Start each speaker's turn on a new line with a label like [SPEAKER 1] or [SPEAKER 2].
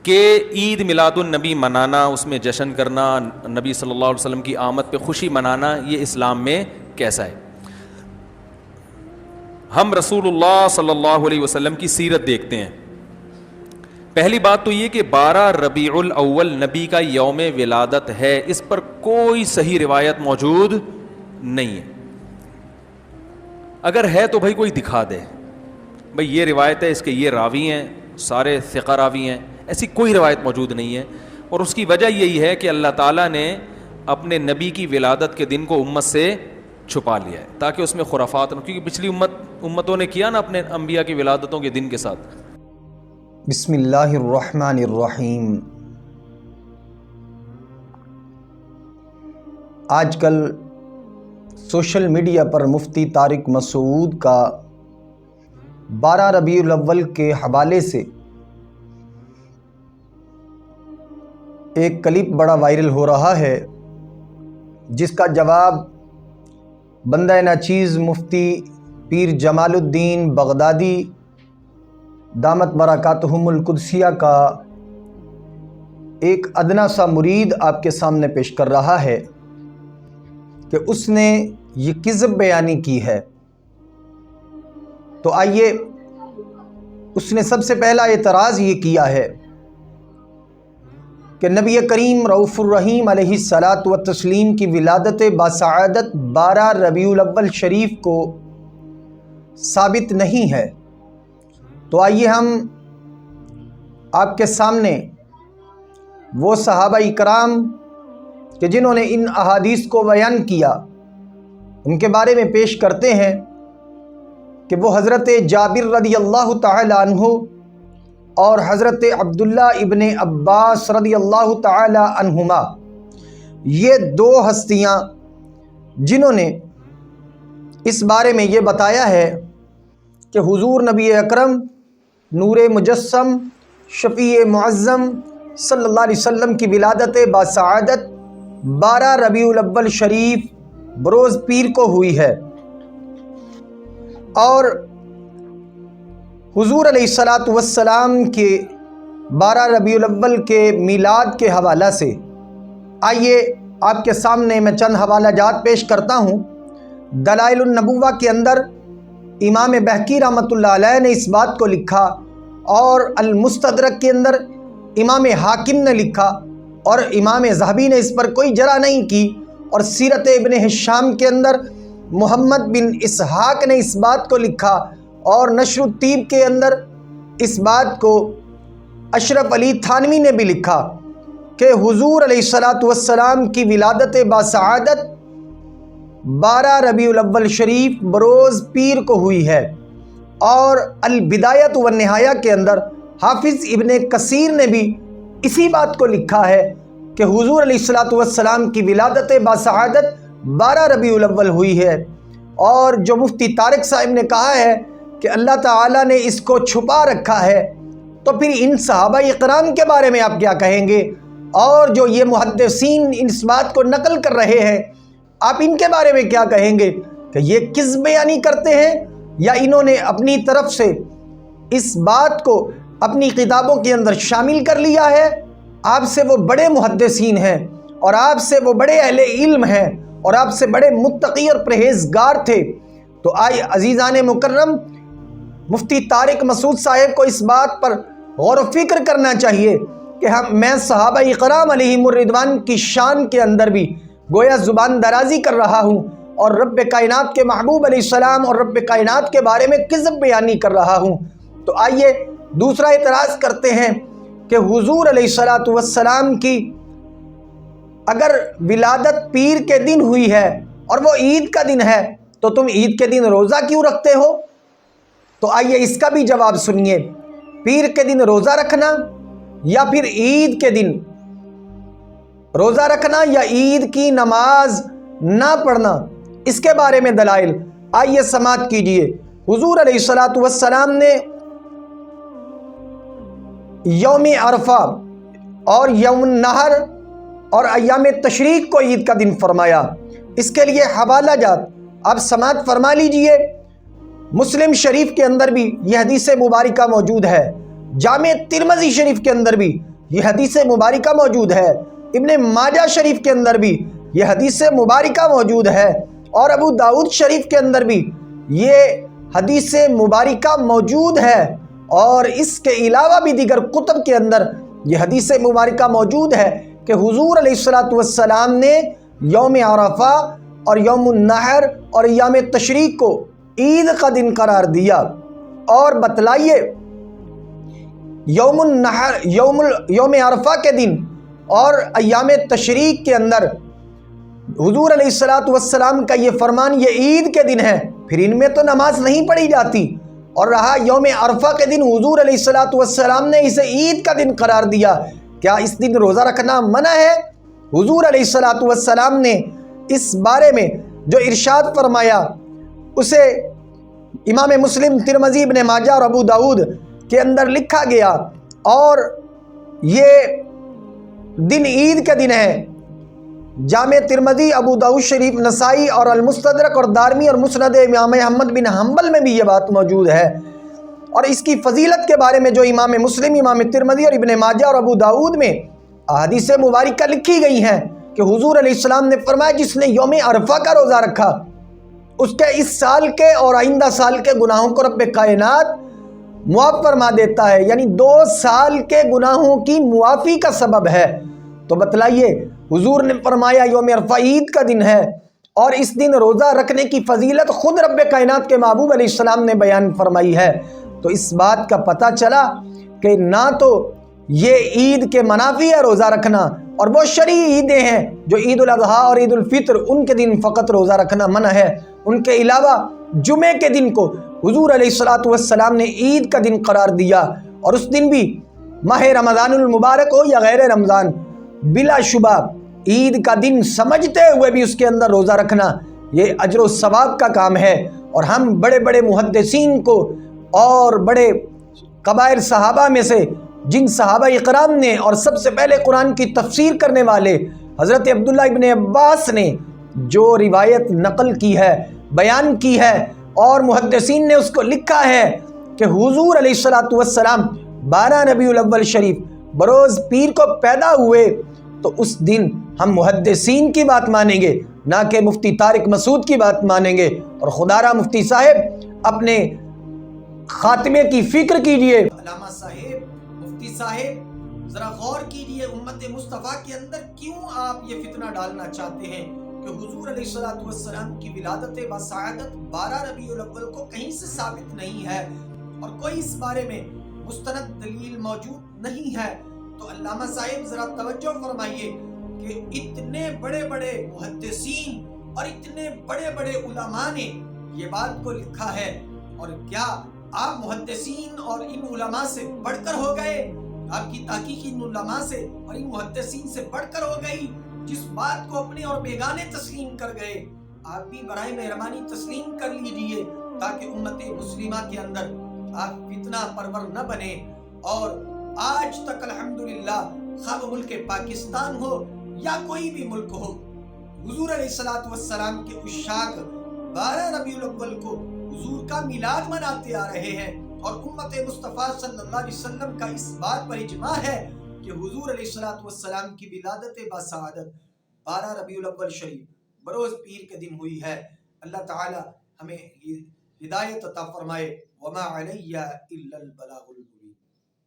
[SPEAKER 1] کہ عید میلاد النبی منانا، اس میں جشن کرنا، نبی صلی اللہ علیہ وسلم کی آمد پہ خوشی منانا، یہ اسلام میں کیسا ہے؟ ہم رسول اللہ صلی اللہ علیہ وسلم کی سیرت دیکھتے ہیں. پہلی بات تو یہ کہ 12 ربیع الاول نبی کا یوم ولادت ہے، اس پر کوئی صحیح روایت موجود نہیں ہے. اگر ہے تو بھائی کوئی دکھا دے، بھائی یہ روایت ہے، اس کے یہ راوی ہیں، سارے ثقہ راوی ہیں، ایسی کوئی روایت موجود نہیں ہے. اور اس کی وجہ یہی ہے کہ اللہ تعالیٰ نے اپنے نبی کی ولادت کے دن کو امت سے چھپا لیا ہے تاکہ اس میں خرافات نہ، کیونکہ پچھلی امتوں نے کیا نا اپنے انبیاء کی ولادتوں کے دن کے ساتھ.
[SPEAKER 2] بسم اللہ الرحمن الرحیم. آج کل سوشل میڈیا پر مفتی طارق مسعود کا 12 ربیع الاول کے حوالے سے ایک کلپ بڑا وائرل ہو رہا ہے، جس کا جواب بندہ ناچیز مفتی پیر جمال الدین بغدادی دامت برکاتہم القدسیہ کا ایک ادنا سا مرید آپ کے سامنے پیش کر رہا ہے کہ اس نے یہ کذب بیانی کی ہے. تو آئیے، اس نے سب سے پہلا اعتراض یہ کیا ہے کہ نبی کریم رؤوف الرحیم علیہ الصلاۃ والتسلیم کی ولادت باسعادت 12 ربیع الاول شریف کو ثابت نہیں ہے. تو آئیے ہم آپ کے سامنے وہ صحابہ اکرام کہ جنہوں نے ان احادیث کو بیان کیا ان کے بارے میں پیش کرتے ہیں کہ وہ حضرت جابر رضی اللہ تعالی عنہ اور حضرت عبداللہ ابن عباس رضی اللہ تعالی عنہما، یہ دو ہستیاں جنہوں نے اس بارے میں یہ بتایا ہے کہ حضور نبی اکرم نور مجسم شفیع معظم صلی اللہ علیہ وسلم کی ولادت باسعادت 12 ربیع الاول شریف بروز پیر کو ہوئی ہے. اور حضور علیہ الصلاۃ والسلام کے 12 ربیع الاول کے میلاد کے حوالہ سے آئیے آپ کے سامنے میں چند حوالہ جات پیش کرتا ہوں. دلائل النبوہ کے اندر امام بہقی رحمۃ اللہ علیہ نے اس بات کو لکھا، اور المستدرک کے اندر امام حاکم نے لکھا، اور امام ذہبی نے اس پر کوئی جرح نہیں کی، اور سیرت ابن ہشام کے اندر محمد بن اسحاق نے اس بات کو لکھا، اور نشر الطیب کے اندر اس بات کو اشرف علی تھانوی نے بھی لکھا کہ حضور علیہ الصلاۃ والسلام کی ولادت باسعادت 12 ربیع الاول شریف بروز پیر کو ہوئی ہے. اور البدایۃ والنہایہ کے اندر حافظ ابن کثیر نے بھی اسی بات کو لکھا ہے کہ حضور علیہ الصلاۃ والسلام کی ولادت باسعادت 12 ربیع الاول ہوئی ہے. اور جو مفتی طارق صاحب نے کہا ہے کہ اللہ تعالیٰ نے اس کو چھپا رکھا ہے، تو پھر ان صحابہ اکرام کے بارے میں آپ کیا کہیں گے؟ اور جو یہ محدثین اس بات کو نقل کر رہے ہیں، آپ ان کے بارے میں کیا کہیں گے کہ یہ کذب بیانی کرتے ہیں، یا انہوں نے اپنی طرف سے اس بات کو اپنی کتابوں کے اندر شامل کر لیا ہے؟ آپ سے وہ بڑے محدثین ہیں، اور آپ سے وہ بڑے اہل علم ہیں، اور آپ سے بڑے متقی اور پرہیزگار تھے. تو آئے عزیزان مکرم، مفتی طارق مسعود صاحب کو اس بات پر غور و فکر کرنا چاہیے کہ میں صحابہ اکرام علیہم الرضوان کی شان کے اندر بھی گویا زبان درازی کر رہا ہوں، اور رب کائنات کے محبوب علیہ السلام اور رب کائنات کے بارے میں کذب بیانی کر رہا ہوں. تو آئیے دوسرا اعتراض کرتے ہیں کہ حضور علیہ الصلاۃ والسلام کی اگر ولادت پیر کے دن ہوئی ہے اور وہ عید کا دن ہے، تو تم عید کے دن روزہ کیوں رکھتے ہو؟ تو آئیے اس کا بھی جواب سنیے. پیر کے دن روزہ رکھنا یا پھر عید کے دن روزہ رکھنا یا عید کی نماز نہ پڑھنا، اس کے بارے میں دلائل آئیے سماعت کیجئے. حضور علیہ الصلاۃ والسلام نے یوم عرفہ اور یوم النحر اور ایام تشریق کو عید کا دن فرمایا. اس کے لیے حوالہ جات آپ سماعت فرما لیجئے. مسلم شریف کے اندر بھی یہ حدیث مبارکہ موجود ہے، جامع ترمذی شریف کے اندر بھی یہ حدیث مبارکہ موجود ہے، ابن ماجہ شریف کے اندر بھی یہ حدیث مبارکہ موجود ہے، اور ابو داؤد شریف کے اندر بھی یہ حدیث مبارکہ موجود ہے، اور اس کے علاوہ بھی دیگر کتب کے اندر یہ حدیث مبارکہ موجود ہے کہ حضور علیہ السلام نے یوم عرفہ اور یوم النحر اور ایام تشریق کو عید کا دن قرار دیا۔ اور بتلائیے یوم عرفہ کے دن اور ایام تشریق کے اندر حضور علیہ السلام کا یہ فرمان یہ عید کے دن ہے، پھر ان میں تو نماز نہیں پڑھی جاتی، اور رہا یوم عرفہ کے دن حضور علیہ السلام نے اسے عید کا دن قرار دیا، کیا اس دن روزہ رکھنا منع ہے؟ حضور علیہ السلام نے اس بارے میں جو ارشاد فرمایا اسے امام مسلم، ترمذی، ابن ماجہ اور ابو داؤد کے اندر لکھا گیا، اور یہ دن عید کا دن ہے۔ جامع ترمذی، ابو داؤد شریف، نسائی اور المستدرک اور دارمی اور مسند امام احمد بن حنبل میں بھی یہ بات موجود ہے۔ اور اس کی فضیلت کے بارے میں جو امام مسلم، امام ترمذی اور ابن ماجہ اور ابو داؤد میں احادیث مبارکہ لکھی گئی ہیں کہ حضور علیہ السلام نے فرمایا جس نے یوم عرفہ کا روزہ رکھا اس کے اس سال کے اور آئندہ سال کے گناہوں کو رب کائنات معاف فرما دیتا ہے، یعنی 2 سال کے گناہوں کی معافی کا سبب ہے۔ تو بتلائیے حضور نے فرمایا یوم عرفہ عید کا دن ہے، اور اس دن روزہ رکھنے کی فضیلت خود رب کائنات کے محبوب علیہ السلام نے بیان فرمائی ہے۔ تو اس بات کا پتہ چلا کہ نہ تو یہ عید کے منافی ہے روزہ رکھنا، اور وہ شرعی عیدیں ہیں جو عید الاضحیٰ اور عید الفطر، ان کے دن فقط روزہ رکھنا منع ہے۔ ان کے علاوہ جمعے کے دن کو حضور علیہ السلام نے عید کا دن قرار دیا، اور اس دن بھی ماہ رمضان المبارک ہو یا غیر رمضان، بلا شبہ عید کا دن سمجھتے ہوئے بھی اس کے اندر روزہ رکھنا یہ اجر و ثواب کا کام ہے۔ اور ہم بڑے بڑے محدثین کو اور بڑے کبائر صحابہ میں سے جن صحابہ اکرام نے اور سب سے پہلے قرآن کی تفسیر کرنے والے حضرت عبداللہ ابن عباس نے جو روایت نقل کی ہے، بیان کی ہے، اور محدثین نے اس کو لکھا ہے کہ حضور علیہ السلام 12 ربیع الاول شریف بروز پیر کو پیدا ہوئے، تو اس دن ہم محدثین کی بات مانیں گے، نہ کہ مفتی طارق مسعود کی بات مانیں گے۔ اور خدا را مفتی صاحب اپنے خاتمے کی فکر کیجئے، علامہ صاحب، مفتی صاحب ذرا غور کیجئے امت مصطفیٰ کے اندر کیوں آپ یہ فتنہ ڈالنا چاہتے ہیں کہ حضور علیہ السلام کی ولادت بسعادت 12 ربیع الاول کو کہیں سے ثابت نہیں ہے، اور کوئی اس بارے میں مستند دلیل موجود نہیں ہے۔ تو علامہ صاحب ذرا توجہ فرمائیے کہ اتنے بڑے بڑے محدثین اور اتنے بڑے بڑے علماء نے یہ بات کو لکھا ہے، اور کیا آپ محدثین اور ان علماء سے بڑھ کر ہو گئے؟ آپ کی تحقیق ان علماء سے اور ان محدثین سے بڑھ کر ہو گئی؟ جس بات کو اپنے اور بیگانے تسلیم کر گئے آپ بھی برائے مہربانی تسلیم کر لیجئے، تاکہ امت مسلمہ کے اندر آپ فتنہ پرور نہ بنے۔ اور آج تک الحمدللہ خواہ وہ ملک پاکستان ہو یا کوئی بھی ملک ہو، حضور علیہ السلام کے عشاق 12 ربیع الاول کو حضور کا میلاد مناتے آ رہے ہیں، اور امت مصطفیٰ صلی اللہ علیہ وسلم کا اس بات پر اجماع ہے کہ حضور علیہ السلام کی ولادت بسعادت 12 ربیع الاول شریف بروز پیر کے دن ہوئی ہے۔ اللہ تعالی ہمیں ہدایت عطا فرمائے۔ وما علی الا البلاغ المبین۔